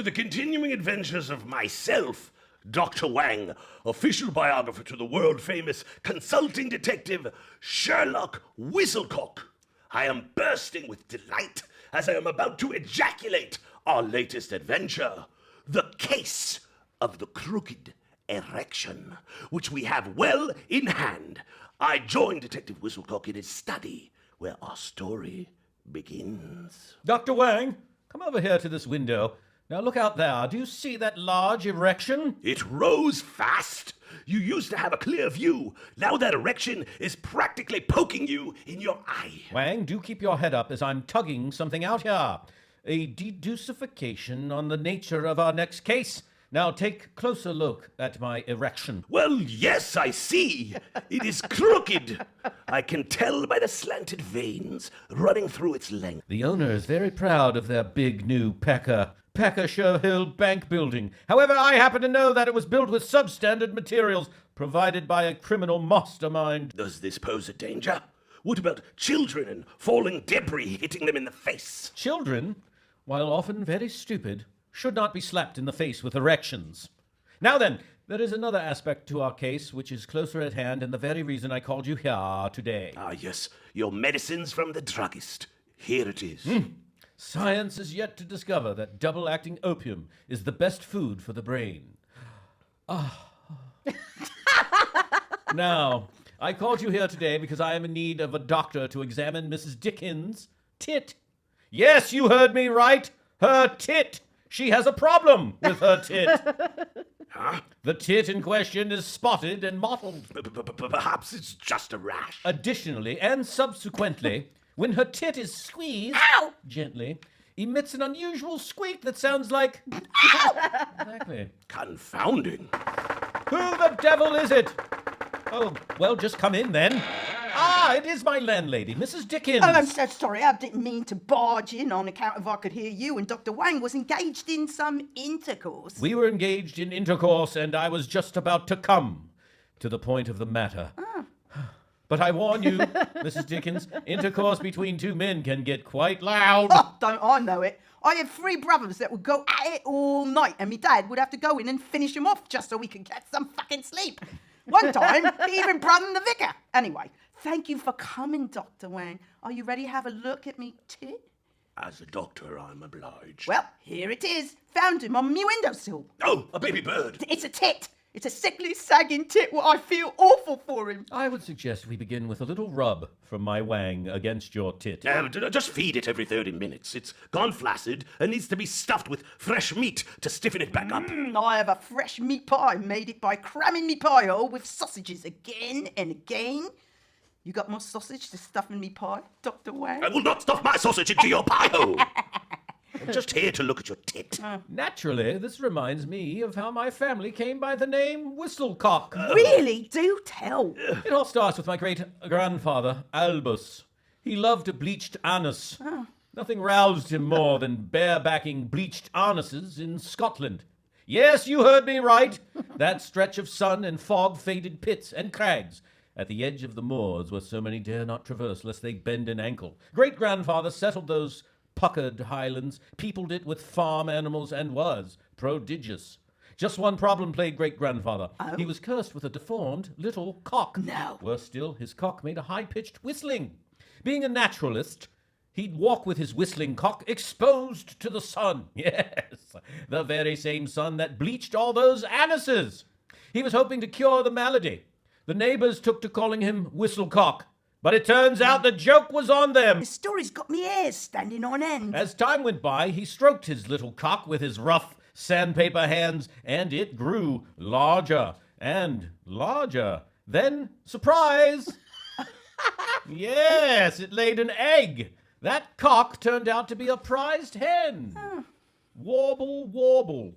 the continuing adventures of myself, Dr. Wang, official biographer to the world-famous consulting detective Sherlock Whistlecock. I am bursting with delight as I am about to ejaculate our latest adventure, the case of the crooked Erection, which we have well in hand. I join Detective Whistlecock in his study, where our story begins. Dr. Wang, come over here to this window. Now look out there. Do you see that large erection? It rose fast. You used to have a clear view. Now that erection is practically poking you in your eye. Wang, do keep your head up as I'm tugging something out here. A deducification on the nature of our next case. Now take a closer look at my erection. Well, yes, I see. It is crooked. I can tell by the slanted veins running through its length. The owner is very proud of their big new Pecker Hill Bank building. However, I happen to know that it was built with substandard materials provided by a criminal mastermind. Does this pose a danger? What about children and falling debris hitting them in the face? Children, while often very stupid, should not be slapped in the face with erections. Now then, there is another aspect to our case which is closer at hand and the very reason I called you here today. Ah, yes, your medicines from the druggist. Here it is. Science is yet to discover that double-acting opium is the best food for the brain. Now, I called you here today because I am in need of a doctor to examine Mrs. Dickens' tit. Yes, you heard me right. Her tit. She has a problem with her tit. Huh? The tit in question is spotted and mottled. Perhaps it's just a rash. Additionally, and subsequently, when her tit is squeezed gently, emits an unusual squeak that sounds like... Exactly. Confounding. Who the devil is it? Oh, well, just come in then. Ah, it is my landlady, Mrs. Dickens. Oh, I'm so sorry. I didn't mean to barge in on account of I could hear you and Dr. Wang was engaged in some intercourse. We were engaged in intercourse, and I was just about to come to the point of the matter. But I warn you, Mrs. Dickens, intercourse between two men can get quite loud. Oh, don't I know it? I had 3 brothers that would go at it all night, and my dad would have to go in and finish them off just so we could get some fucking sleep. One time, he even brought in the vicar. Anyway, thank you for coming, Dr. Wang. Are you ready to have a look at me tit? As a doctor, I'm obliged. Well, here it is. Found him on my windowsill. Oh, a baby bird. It's a tit. It's a sickly, sagging tit where I feel awful for him. I would suggest we begin with a little rub from my Wang against your tit. Just feed it every 30 minutes. It's gone flaccid and needs to be stuffed with fresh meat to stiffen it back up. I have a fresh meat pie. Made it by cramming me pie hole with sausages again and again. You got more sausage to stuff in me pie, Dr. Wang? I will not stuff my sausage into your pie hole. I'm just here to look at your tit. Naturally, this reminds me of how my family came by the name Whistlecock. Really? Do tell. It all starts with my great-grandfather, Albus. He loved a bleached anus. Nothing roused him more than barebacking bleached anuses in Scotland. Yes, you heard me right. That stretch of sun and fog-faded pits and crags at the edge of the moors where so many dare not traverse lest they bend an ankle. Great-grandfather settled those puckered highlands, peopled it with farm animals, and was prodigious. Just one problem plagued great-grandfather. Oh? He was cursed with a deformed little cock. No. Worse still, his cock made a high-pitched whistling. Being a naturalist, he'd walk with his whistling cock exposed to the sun. Yes, the very same sun that bleached all those anuses. He was hoping to cure the malady. The neighbors took to calling him Whistlecock. But it turns out the joke was on them. The story's got me hairs standing on end. As time went by, he stroked his little cock with his rough sandpaper hands, and it grew larger and larger. Then, surprise! Yes, it laid an egg. That cock turned out to be a prized hen. Warble, warble.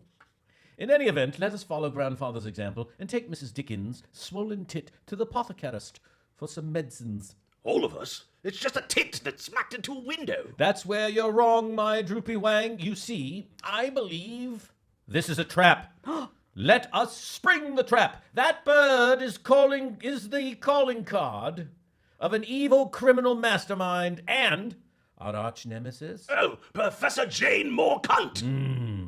In any event, let us follow grandfather's example and take Mrs. Dickens' swollen tit to the apothecarist for some medicines. All of us? It's just a tit that smacked into a window. That's where you're wrong, my droopy Wang. You see, I believe this is a trap. Let us spring the trap. That bird is the calling card of an evil criminal mastermind and Our arch nemesis? Oh, Professor Jane Morecont.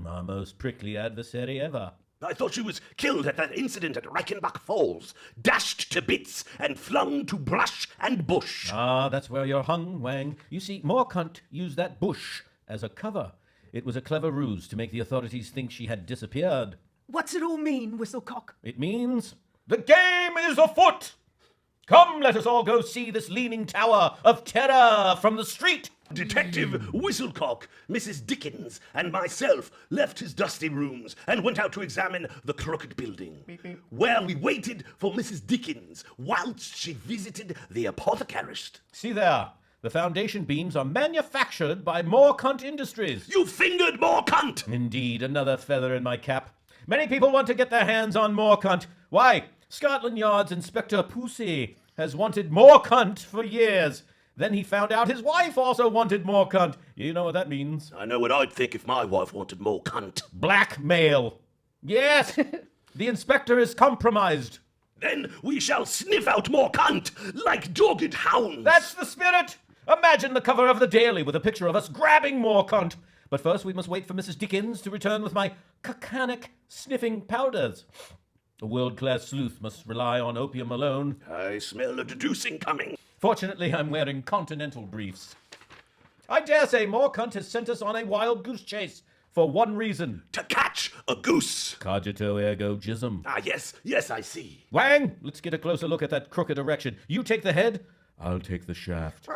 Our most prickly adversary ever. I thought she was killed at that incident at Reichenbach Falls, dashed to bits and flung to brush and bush. Ah, that's where you're hung, Wang. You see, Morecont used that bush as a cover. It was a clever ruse to make the authorities think she had disappeared. What's it all mean, Whistlecock? It means the game is afoot! Come, let us all go see this leaning tower of terror from the street! Detective Whistlecock, Mrs. Dickens, and myself left his dusty rooms and went out to examine the crooked building, where we waited for Mrs. Dickens whilst she visited the apothecarist. See there, the foundation beams are manufactured by Morecont Industries. You fingered Morecont! Indeed, another feather in my cap. Many people want to get their hands on Morecont. Why, Scotland Yard's Inspector Puzzo has wanted Morecont for years. Then he found out his wife also wanted Morecont. You know what that means. I know what I'd think if my wife wanted more cunt. Blackmail. Yes, the inspector is compromised. Then we shall sniff out more cunt like dogged hounds. That's the spirit. Imagine the cover of the Daily with a picture of us grabbing Morecont. But first we must wait for Mrs. Dickens to return with my cacanic sniffing powders. A world-class sleuth must rely on opium alone. I smell a deducing coming. Fortunately, I'm wearing continental briefs. I dare say Morecont has sent us on a wild goose chase for one reason. To catch a goose. Cogito ergo jism. Ah, yes, I see. Wang, let's get a closer look at that crooked erection. You take the head, I'll take the shaft.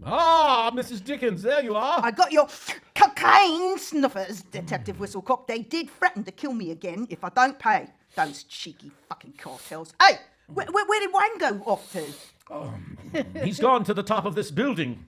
Ah, Mrs. Dickens, there you are. I got your cocaine snuffers, Detective Whistlecock. They did threaten to kill me again if I don't pay. Those cheeky fucking cartels. Hey, where did Wang go off to? He's gone to the top of this building.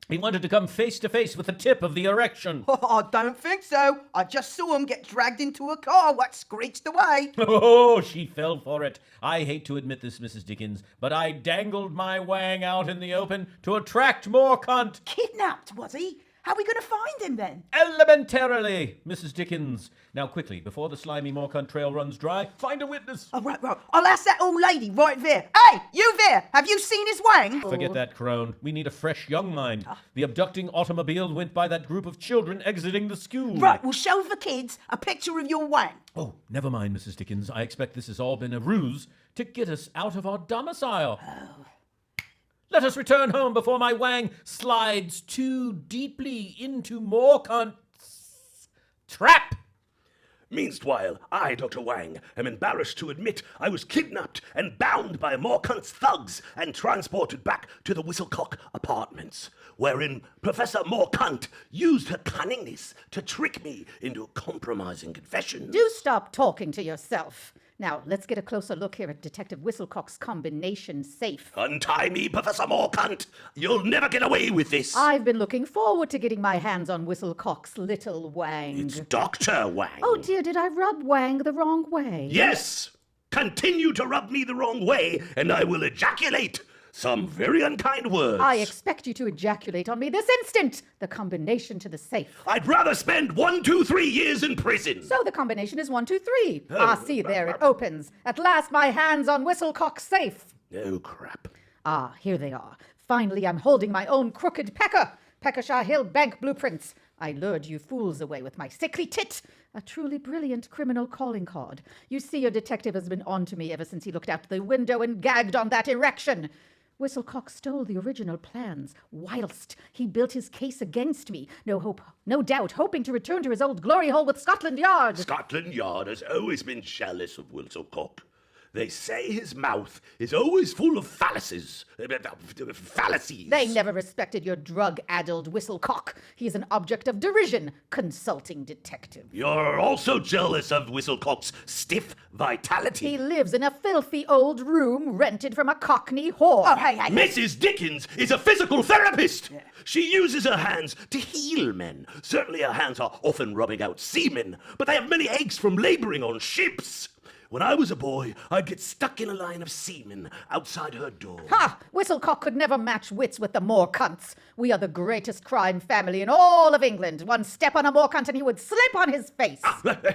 He wanted to come face to face with the tip of the erection. I don't think so. I just saw him get dragged into a car what screeched away. Oh, she fell for it. I hate to admit this, Mrs. Dickens, but I dangled my Wang out in the open to attract more cunt. Kidnapped, was he? How are we going to find him then? Elementarily, Mrs. Dickens. Now quickly, before the slimy Morecont trail runs dry, find a witness. Oh, right. I'll ask that old lady right there. Hey, you there. Have you seen his Wang? Forget that, crone. We need a fresh young mind. The abducting automobile went by that group of children exiting the school. Right, we'll show the kids a picture of your Wang. Oh, never mind, Mrs. Dickens. I expect this has all been a ruse to get us out of our domicile. Oh. Let us return home before my Wang slides too deeply into Morecont's trap. Meanwhile, I, Dr. Wang, am embarrassed to admit I was kidnapped and bound by Morecont's thugs and transported back to the Whistlecock apartments, wherein Professor Morecont used her cunningness to trick me into a compromising confession. Do stop talking to yourself. Now, let's get a closer look here at Detective Whistlecock's combination safe. Untie me, Professor Morecont. You'll never get away with this. I've been looking forward to getting my hands on Whistlecock's little Wang. It's Dr. Wang. Oh dear, did I rub Wang the wrong way? Yes! Continue to rub me the wrong way, and I will ejaculate some very unkind words. I expect you to ejaculate on me this instant! The combination to the safe. I'd rather spend 1, 2, 3 years in prison. So the combination is 1, 2, 3. See, there it opens. At last my hands on Whistlecock's safe. Oh, crap. Ah, here they are. Finally, I'm holding my own crooked Peckershire Hill Bank blueprints. I lured you fools away with my sickly tit. A truly brilliant criminal calling card. You see, your detective has been on to me ever since he looked out the window and gagged on that erection. Whistlecock stole the original plans, whilst he built his case against me. No doubt, hoping to return to his old glory hole with Scotland Yard. Scotland Yard has always been jealous of Whistlecock. They say his mouth is always full of fallacies. They never respected your drug-addled Whistlecock. He's an object of derision, consulting detective. You're also jealous of Whistlecock's stiff vitality. He lives in a filthy old room rented from a Cockney whore. Oh, hey. Mrs. Dickens is a physical therapist. Yeah. She uses her hands to heal men. Certainly her hands are often rubbing out semen, but they have many aches from labouring on ships. When I was a boy, I'd get stuck in a line of seamen outside her door. Ha! Whistlecock could never match wits with the Morecunts. We are the greatest crime family in all of England. One step on a Morecunt and he would slip on his face.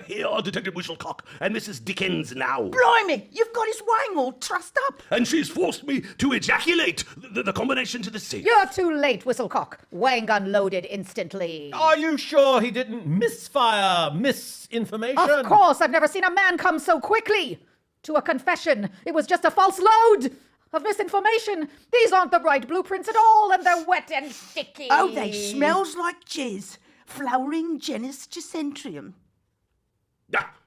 Here are Detective Whistlecock and Mrs. Dickens now. Blimey, you've got his Wang all trussed up. And she's forced me to ejaculate the combination to the safe. You're too late, Whistlecock. Wang unloaded instantly. Are you sure he didn't misfire misinformation? Of course, I've never seen a man come so quickly to a confession. It was just a false load of misinformation. These aren't the right blueprints at all, and they're wet and sticky. Oh, they smells like jizz. Flowering genus Gicentrium.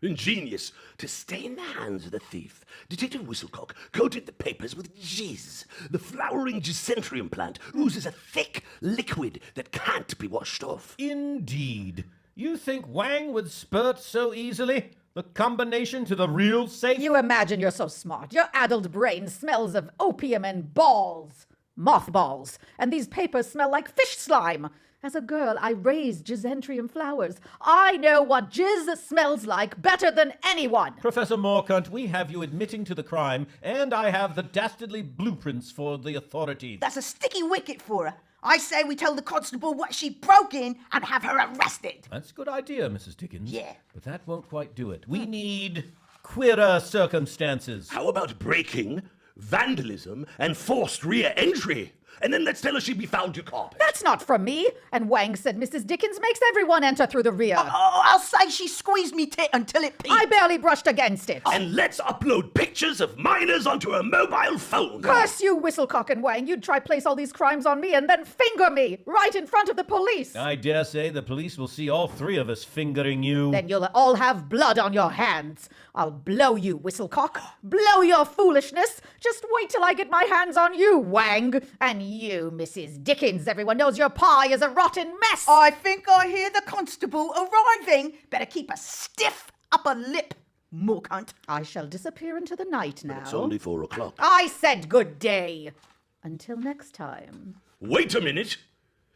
Ingenious. To stay in the hands of the thief, Detective Whistlecock coated the papers with jizz. The flowering Gicentrium plant oozes a thick liquid that can't be washed off. Indeed. You think Wang would spurt so easily? The combination to the real safe? You imagine you're so smart. Your addled brain smells of opium and balls. Mothballs. And these papers smell like fish slime. As a girl, I raised Gicentrium flowers. I know what jizz smells like better than anyone. Professor Morecont, we have you admitting to the crime, and I have the dastardly blueprints for the authorities. That's a sticky wicket for her. I say we tell the constable what she broke in and have her arrested. That's a good idea, Mrs. Dickens. Yeah. But that won't quite do it. We need queerer circumstances. How about breaking, vandalism, and forced rear entry? And then let's tell her she'd be found to carpet. That's not from me. And Wang said Mrs. Dickens makes everyone enter through the rear. Oh, I'll say she squeezed me tit until it peaked. I barely brushed against it. And let's upload pictures of minors onto her mobile phone. Curse you, Whistlecock and Wang. You'd try place all these crimes on me and then finger me right in front of the police. I dare say the police will see all three of us fingering you. Then you'll all have blood on your hands. I'll blow you, Whistlecock. Blow your foolishness. Just wait till I get my hands on you, Wang. And you, Mrs. Dickens. Everyone knows your pie is a rotten mess. I think I hear the constable arriving. Better keep a stiff upper lip, Morecont. I shall disappear into the night now. It's only 4 o'clock. I said good day. Until next time. Wait a minute.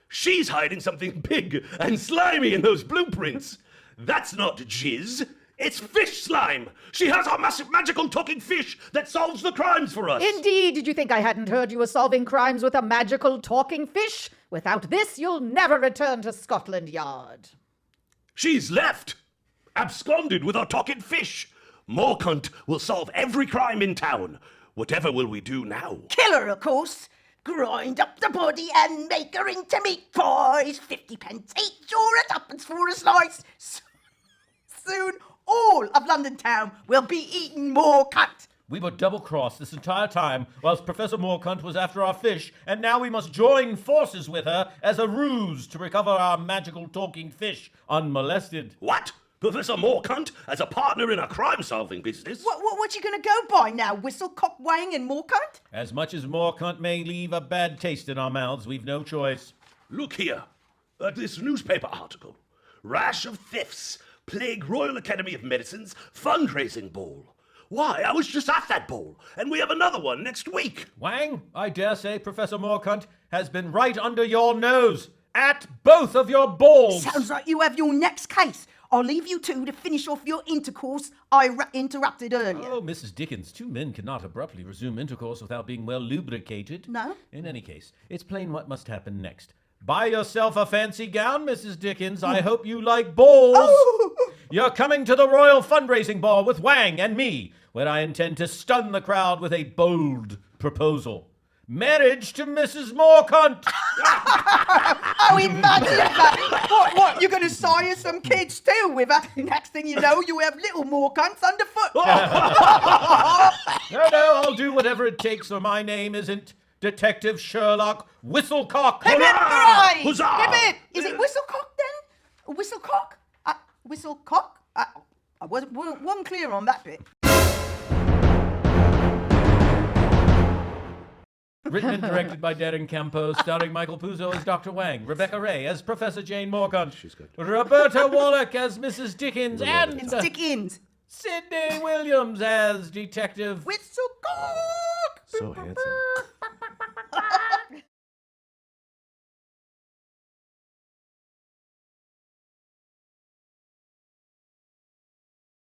She's hiding something big and slimy in those blueprints. That's not jizz. It's fish slime. She has our massive magical talking fish that solves the crimes for us. Indeed, did you think I hadn't heard you were solving crimes with a magical talking fish? Without this, you'll never return to Scotland Yard. She's left. Absconded with our talking fish. Morecont will solve every crime in town. Whatever will we do now? Kill her, of course. Grind up the body and make her into meat pies. 50 pence each or a tuppence for a slice. Soon all of London town will be eating Morecont. We were double-crossed this entire time whilst Professor Morecont was after our fish, and now we must join forces with her as a ruse to recover our magical talking fish unmolested. What? Professor Morecont as a partner in a crime-solving business? What you gonna go by now? Whistlecock, Wang and Morecont? As much as Morecont may leave a bad taste in our mouths, we've no choice. Look here, at this newspaper article. Rash of thefts plague Royal Academy of Medicine's fundraising ball. Why, I was just at that ball, and we have another one next week. Wang, I dare say Professor Morecont has been right under your nose, at both of your balls. Sounds like you have your next case. I'll leave you two to finish off your intercourse I interrupted earlier. Oh, Mrs. Dickens, two men cannot abruptly resume intercourse without being well lubricated. No? In any case, it's plain what must happen next. Buy yourself a fancy gown, Mrs. Dickens. I hope you like balls. Oh. You're coming to the Royal Fundraising Ball with Wang and me, where I intend to stun the crowd with a bold proposal. Marriage to Mrs. Morecont. Oh, imagine that. What, you're going to sire some kids too with her? Next thing you know, you have little Morecunts underfoot. No, I'll do whatever it takes so my name isn't Detective Sherlock Whistlecock. Hip hip hooray! Huzzah! Hip hip! Is it Whistlecock then? Whistlecock? Whistlecock? I wasn't clear on that bit. Written and directed by Darren Campo, starring Michael Puzzo as Dr. Wang, Rebecka Ray as Professor Jane Morecont, She's good. Roberta Wallach as Mrs. Dickens, and It's Dickens. Sidney Williams as Detective Whistlecock! So handsome.